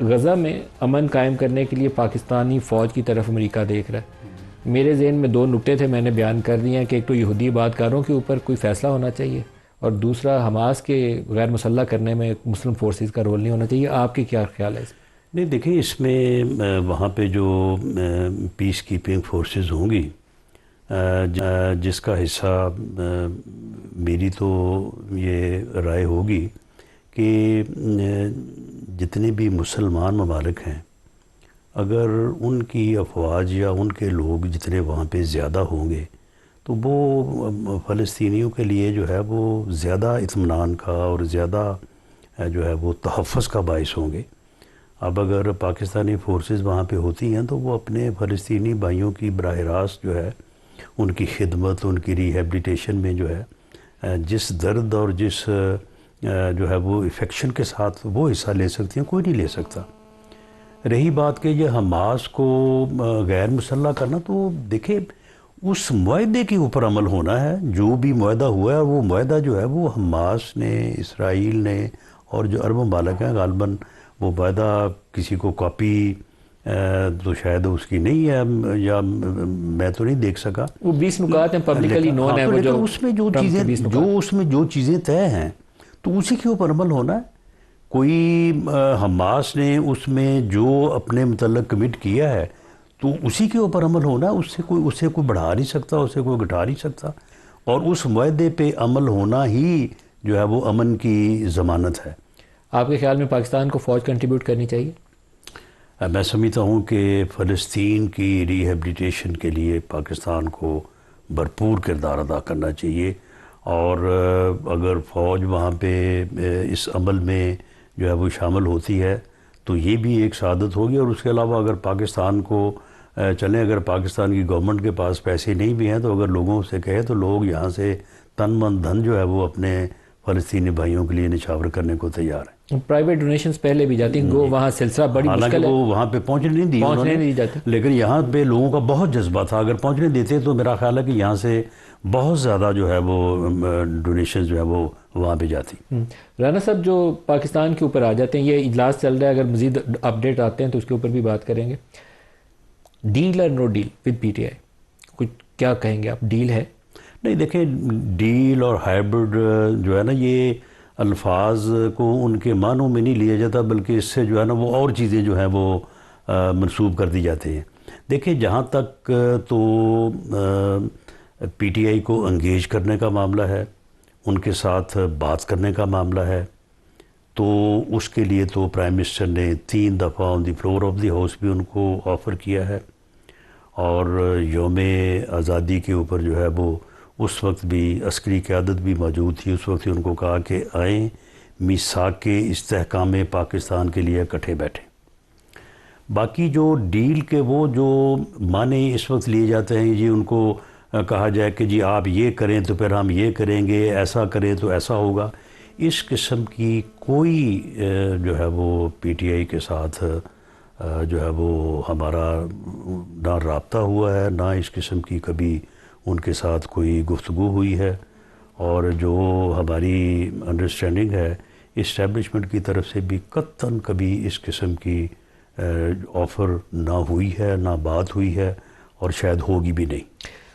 غزہ میں امن قائم کرنے کے لیے پاکستانی فوج کی طرف امریکہ دیکھ رہا ہے. میرے ذہن میں دو نکتے تھے، میں نے بیان کر دیے ہیں کہ ایک تو یہودی آبادکاروں کے اوپر کوئی فیصلہ ہونا چاہیے، اور دوسرا حماس کے غیر مسلح کرنے میں مسلم فورسز کا رول نہیں ہونا چاہیے. آپ کی کیا خیال ہے اس میں؟ نہیں دیکھیں، اس میں وہاں پہ جو پیس کیپنگ فورسز ہوں گی، جس کا حصہ میری تو یہ رائے ہوگی کہ جتنے بھی مسلمان ممالک ہیں، اگر ان کی افواج یا ان کے لوگ جتنے وہاں پہ زیادہ ہوں گے تو وہ فلسطینیوں کے لیے جو ہے وہ زیادہ اطمینان کا اور زیادہ جو ہے وہ تحفظ کا باعث ہوں گے. اب اگر پاکستانی فورسز وہاں پہ ہوتی ہیں تو وہ اپنے فلسطینی بھائیوں کی براہ راست جو ہے ان کی خدمت، ان کی ریہیبلیٹیشن میں جو ہے جس درد اور جس جو ہے وہ افیکشن کے ساتھ وہ حصہ لے سکتی ہیں، کوئی نہیں لے سکتا. رہی بات کہ یہ حماس کو غیر مسلح کرنا، تو دیکھیں اس معاہدے کے اوپر عمل ہونا ہے. جو بھی معاہدہ ہوا ہے وہ معاہدہ جو ہے وہ حماس نے، اسرائیل نے اور جو عرب ممالک ہیں، غالباً وہ معاہدہ کسی کو کاپی تو شاید اس کی نہیں ہے، یا میں تو نہیں دیکھ سکا. وہ 20 نکات ہیں پبلکلی نون ہے، لیکن اس میں جو چیزیں طے ہیں تو اسی کے اوپر عمل ہونا ہے. کوئی حماس نے اس میں جو اپنے متعلق کمٹ کیا ہے تو اسی کے اوپر عمل ہونا ہے. اسے کوئی بڑھا نہیں سکتا، اسے کوئی گھٹا نہیں سکتا، اور اس معاہدے پہ عمل ہونا ہی جو ہے وہ امن کی ضمانت ہے. آپ کے خیال میں پاکستان کو فوج کنٹریبیوٹ کرنی چاہیے؟ میں سمجھتا ہوں کہ فلسطین کی ریہیبلیٹیشن کے لیے پاکستان کو بھرپور کردار ادا کرنا چاہیے، اور اگر فوج وہاں پہ اس عمل میں جو ہے وہ شامل ہوتی ہے تو یہ بھی ایک سعادت ہوگی. اور اس کے علاوہ اگر پاکستان کو چلیں، اگر پاکستان کی گورنمنٹ کے پاس پیسے نہیں بھی ہیں تو اگر لوگوں سے کہے تو لوگ یہاں سے تن من دھن جو ہے وہ اپنے فلسطینی بھائیوں کے لیے نچھاور کرنے کو تیار ہیں. پرائیویٹ ڈونیشنز پہلے بھی جاتی ہیں، وہاں سلسلہ بڑی مشکل ہے، حالانکہ وہ وہاں پہ پہنچنے نہیں جاتے، لیکن یہاں پہ لوگوں کا بہت جذبہ تھا. اگر پہنچنے دیتے تو میرا خیال ہے کہ یہاں سے بہت زیادہ جو ہے وہ ڈونیشنز جو ہے وہ وہاں پہ جاتی. رانا صاحب، جو پاکستان کے اوپر آ جاتے ہیں، یہ اجلاس چل رہا ہے، اگر مزید اپڈیٹ آتے ہیں تو اس کے اوپر بھی بات کریں گے. ڈیل اور no deal with P T I, کچھ کیا کہیں گے آپ؟ ڈیل ہے؟ نہیں دیکھیں، ڈیل اور ہائبرڈ جو ہے نا، یہ الفاظ کو ان کے معنوں میں نہیں لیا جاتا، بلکہ اس سے جو ہے نا وہ اور چیزیں جو ہیں وہ منسوب کر دی جاتی ہیں. دیکھیں، جہاں تک تو پی ٹی آئی کو انگیج کرنے کا معاملہ ہے، ان کے ساتھ بات کرنے کا معاملہ ہے، تو اس کے لیے تو پرائم منسٹر نے 3 دفعہ آن دی فلور آف دی ہاؤس بھی ان کو آفر کیا ہے. اور یوم آزادی کے اوپر جو ہے وہ اس وقت بھی عسکری قیادت بھی موجود تھی. اس وقت ان کو کہا کہ آئیں میثاق کے استحکام پاکستان کے لیے اکٹھے بیٹھیں. باقی جو ڈیل کے وہ جو معنی اس وقت لیے جاتے ہیں، یہ ان کو کہا جائے کہ جی آپ یہ کریں تو پھر ہم یہ کریں گے، ایسا کریں تو ایسا ہوگا، اس قسم کی کوئی جو ہے وہ پی ٹی آئی کے ساتھ جو ہے وہ ہمارا نہ رابطہ ہوا ہے، نہ اس قسم کی کبھی ان کے ساتھ کوئی گفتگو ہوئی ہے. اور جو ہماری انڈرسٹینڈنگ ہے اسٹیبلشمنٹ کی طرف سے بھی قطعاً کبھی اس قسم کی آفر نہ ہوئی ہے، نہ بات ہوئی ہے، اور شاید ہوگی بھی نہیں.